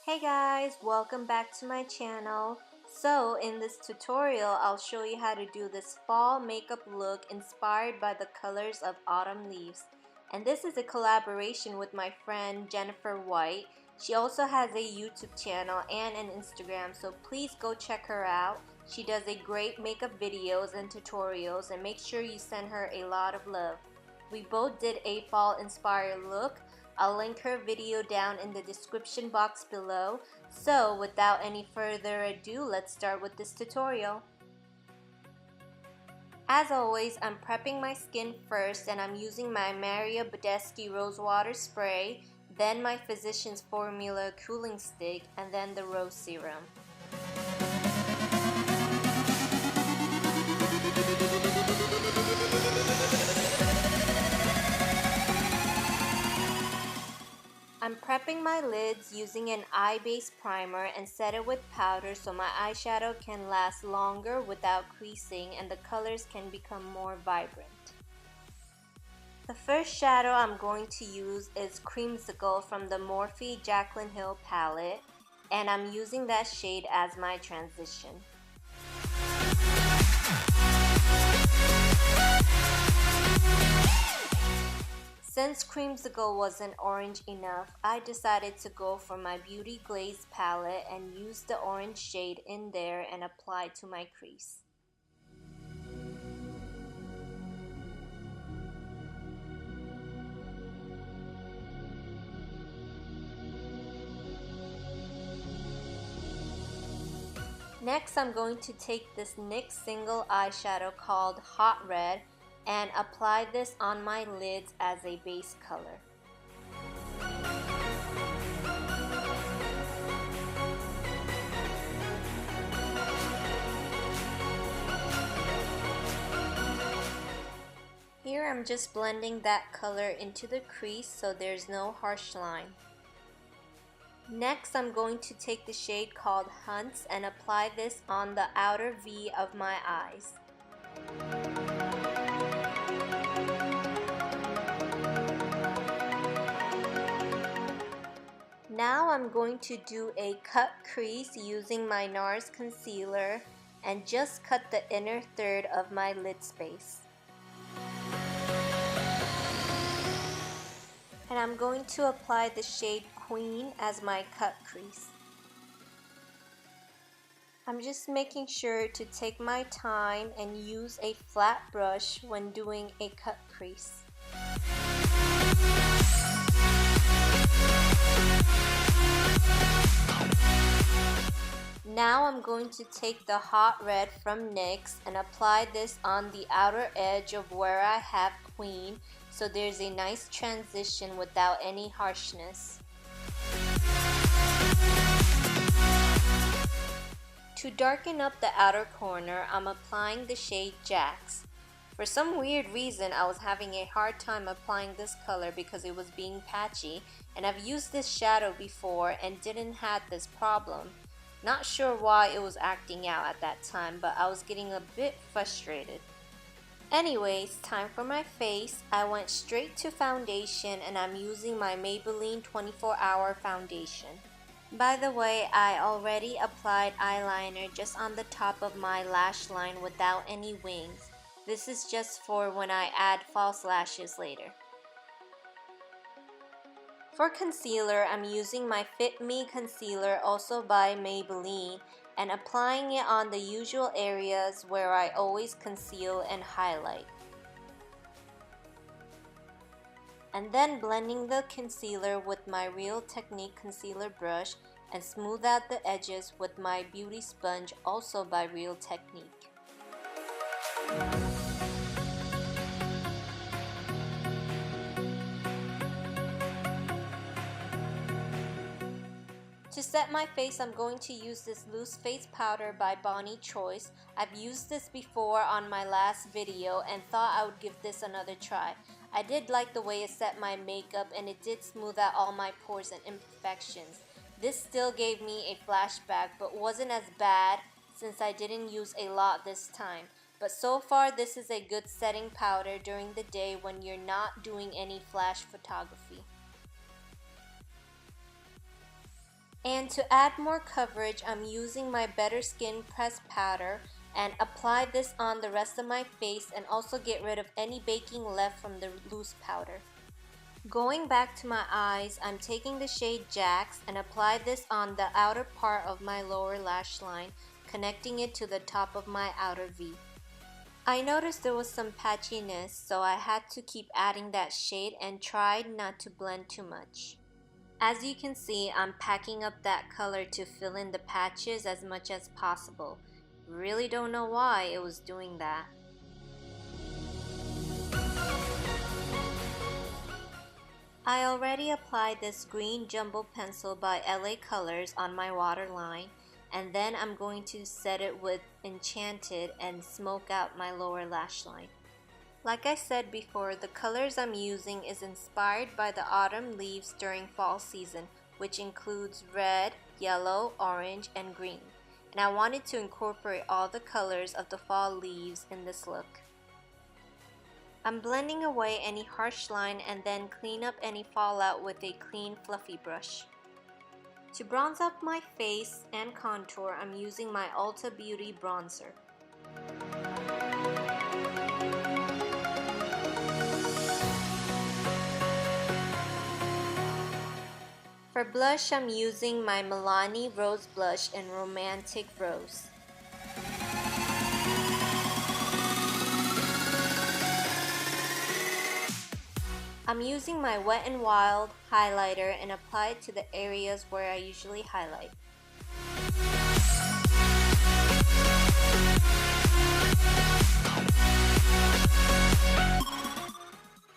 Hey guys, welcome back to my channel. So in this tutorial, I'll show you how to do this fall makeup look inspired by the colors of autumn leaves. And this is a collaboration with my friend Jennifer White. She also has a YouTube channel and an Instagram, so please go check her out. She does a great makeup videos and tutorials, and make sure you send her a lot of love. We both did a fall inspired look. I'll link her video down in the description box below. So without any further ado, let's start with this tutorial. As always, I'm prepping my skin first, and I'm using my Maria Badescu Rose Water Spray, then my Physicians Formula Cooling Stick, and then the Rose Serum. I'm prepping my lids using an eye base primer and set it with powder so my eyeshadow can last longer without creasing and the colors can become more vibrant. The first shadow I'm going to use is Creamsicle from the Morphe Jaclyn Hill palette, and I'm using that shade as my transition. Since Creamsicle wasn't orange enough, I decided to go for my Beauty Glazed palette and use the orange shade in there and apply to my crease. Next, I'm going to take this NYX single eyeshadow called Hot Red and apply this on my lids as a base color. Here I'm just blending that color into the crease so there's no harsh line. Next, I'm going to take the shade called Hunts and apply this on the outer V of my eyes. Now I'm going to do a cut crease using my NARS concealer and just cut the inner third of my lid space. And I'm going to apply the shade Queen as my cut crease. I'm just making sure to take my time and use a flat brush when doing a cut crease. Now I'm going to take the Hot Red from NYX and apply this on the outer edge of where I have Queen, so there's a nice transition without any harshness. To darken up the outer corner, I'm applying the shade Jax. For some weird reason, I was having a hard time applying this color because it was being patchy, and I've used this shadow before and didn't have this problem. Not sure why it was acting out at that time, but I was getting a bit frustrated. Anyways, time for my face. I went straight to foundation and I'm using my Maybelline 24-Hour Foundation. By the way, I already applied eyeliner just on the top of my lash line without any wings. This is just for when I add false lashes later. For concealer, I'm using my Fit Me concealer, also by Maybelline, and applying it on the usual areas where I always conceal and highlight. And then blending the concealer with my Real Technique concealer brush and smooth out the edges with my beauty sponge, also by Real Technique. To set my face, I'm going to use this loose face powder by Bonnie Choice. I've used this before on my last video and thought I would give this another try. I did like the way it set my makeup and it did smooth out all my pores and imperfections. This still gave me a flashback but wasn't as bad since I didn't use a lot this time. But so far this is a good setting powder during the day when you're not doing any flash photography. And to add more coverage, I'm using my Better Skin pressed powder and apply this on the rest of my face and also get rid of any baking left from the loose powder. Going back to my eyes, I'm taking the shade Jax and apply this on the outer part of my lower lash line, connecting it to the top of my outer V. I noticed there was some patchiness, so I had to keep adding that shade and tried not to blend too much. As you can see, I'm packing up that color to fill in the patches as much as possible. Really don't know why it was doing that. I already applied this green jumbo pencil by LA Colors on my waterline, and then I'm going to set it with Enchanted and smoke out my lower lash line. Like I said before, the colors I'm using is inspired by the autumn leaves during fall season, which includes red, yellow, orange, and green. And I wanted to incorporate all the colors of the fall leaves in this look. I'm blending away any harsh line and then clean up any fallout with a clean fluffy brush. To bronze up my face and contour, I'm using my Ulta Beauty bronzer. For blush, I'm using my Milani Rose Blush in Romantic Rose. I'm using my Wet n Wild highlighter and apply it to the areas where I usually highlight.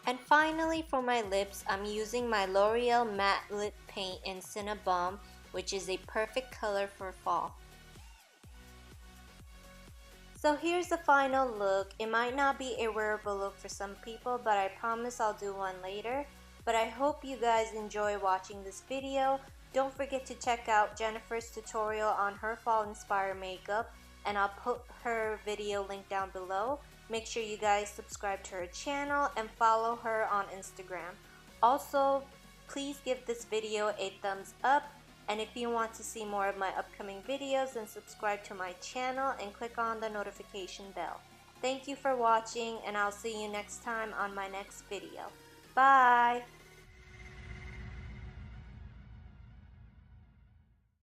And finally, for my lips, I'm using my Loreal matte lip paint in Cinna-Bomb, which is a perfect color for fall. So here's the final look. It might not be a wearable look for some people, but I promise I'll do one later. But I hope you guys enjoy watching this video. Don't forget to check out Jennifer's tutorial on her fall inspired makeup, and I'll put her video link down below. Make sure you guys subscribe to her channel and follow her on Instagram. Also, please give this video a thumbs up, and if you want to see more of my upcoming videos, then subscribe to my channel and click on the notification bell. Thank you for watching, and I'll see you next time on my next video. Bye!